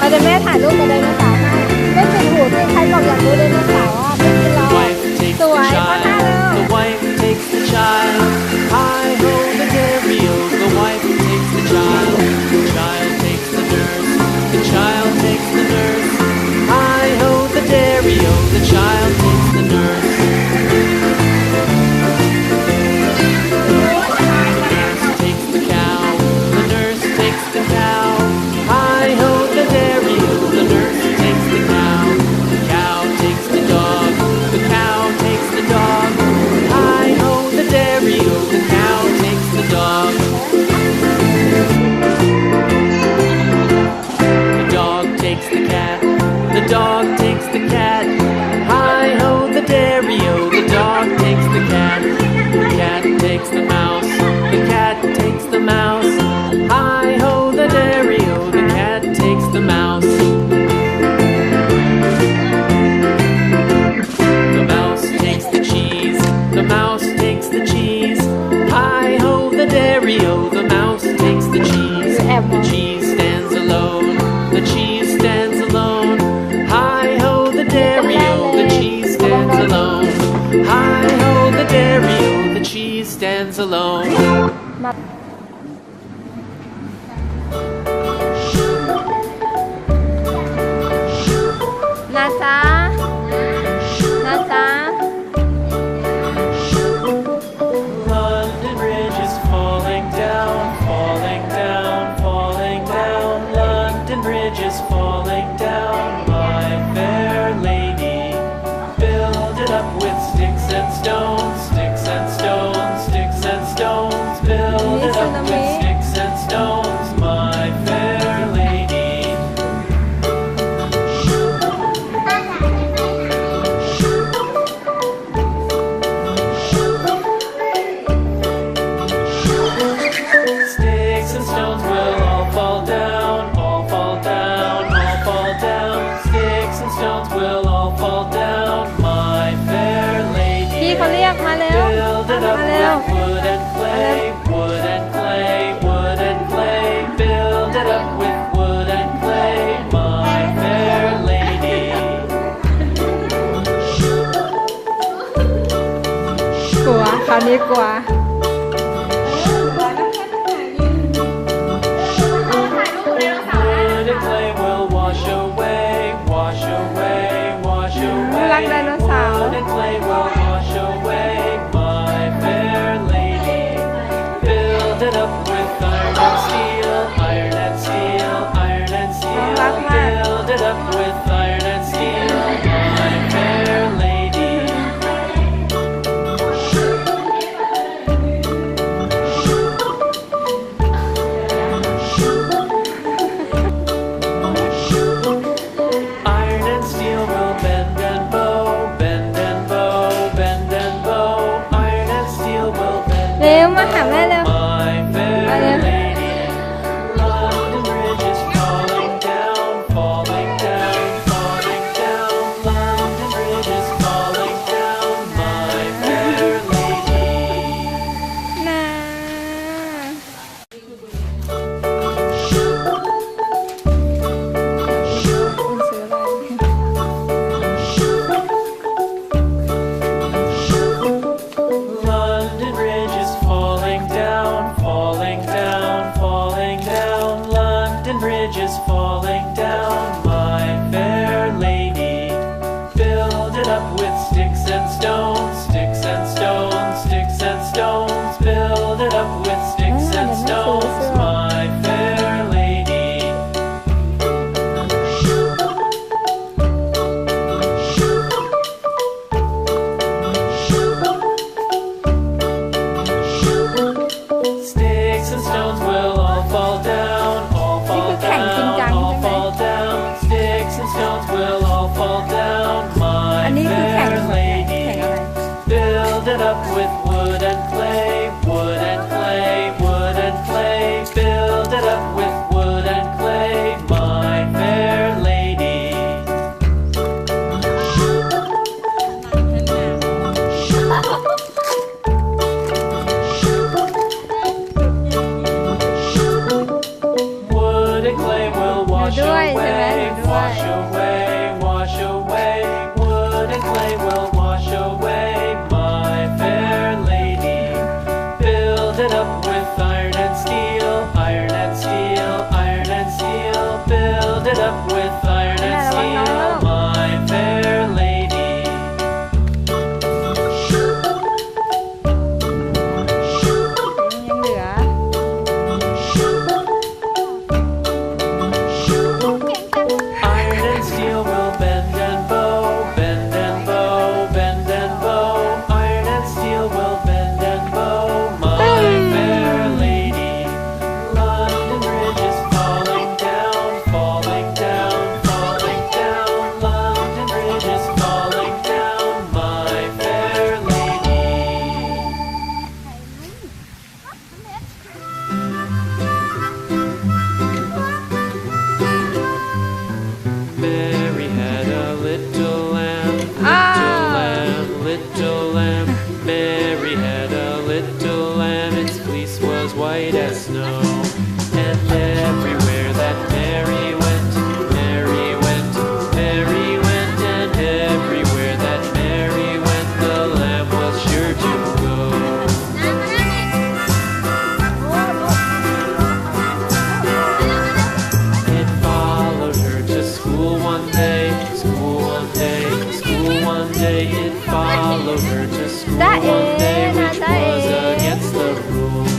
เดี๋ยวแม่ถ่ายรูปกับไดโนเสาร์ให้ไม่ปิดหูสิใครบอกอยากดูไดโนเสาร์อ่ะไม่กินหรอกสวยพ่อหน้าเร็ว The wife takes the child. Hi ho the dairy-o. The wife takes the child. The child takes the nurse. The child takes the nurse. Hi ho the dairy-o. The child takes the nurse. The dog takes the cat. Hi ho the dairy-o. The dog takes the cat. The cat takes the mouse. The cat takes the mouse. Hi ho the dairy-o. The cat takes the mouse. The mouse takes the cheese. The mouse takes the cheese. Hi ho the dairy-o. The mouse takes the cheese. The cheese stands alone. The cheese stands alone. Hi ho the dairy-o. The cheese stands alone. Hi ho the dairy-o. The cheese stands alone. นะจ๊ะนะจ๊ะ London Bridge is falling down, falling down, falling down. London Bridge is falling down, my fair lady. Build it up with sticks and stones, sticks and stones, sticks and stones. Build it up with sticks and stones, my fair lady. Sticks and stones will all fall down, all fall down, all fall down. Sticks and stones will all fall down, my fair lady. พี่เขาเรียกมาเร็ว Build it up มาเร็ว with wood and clay, wood and clay, wood and clay. Build it up with wood and clay, my fair lady. กลัวคราวนี้กลัว Wood and clay will wash away, wash away, wash away. รักไดโนเสาร์ Wood and clay will wash away, my fair lady. Build it up with iron and steel, iron and steel, iron and steel. Build it up with iron and steel, my fair lady. Build it up with wood and clay, wood and clay, wood and clay. Build it up with wood and clay, my fair lady. Wood and clay will wash away, wash away, wash away. Wood and clay will wash away, my fair lady. Build it up with iron and steel, iron and steel, iron and steel. Build it up with iron and steel, my fair lady. Iron and steel will bend and bow, bend and bow, bend and bow. Iron and steel will bend and bow, my fair lady. London Bridge is falling down, falling down, falling down. London Bridge is falling down, my fair lady. Mary had a little lamb, little lamb, little lamb. Mary had a little lamb, its fleece was white as snow. And everywhere that Mary went, Mary went, Mary went. And everywhere that Mary went, the lamb was sure to go. It followed her to school one day, school one day, school one day. It followed her to school one day, which was against the rules.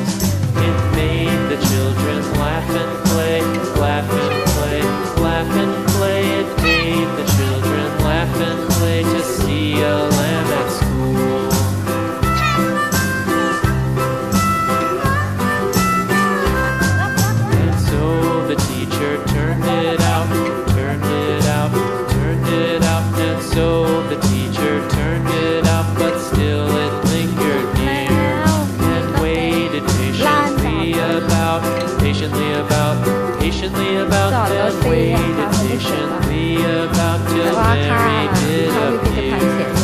It made the children laugh and play, laugh and play, laugh and play. It made the children laugh and play to see a lamb at school. And so the teacher turned it out, turned it out, turned it out. And so the teacher turned it out, but still it lingered near and waited patiently about, patiently about, patiently about. Then waited patiently about till Mary did appear.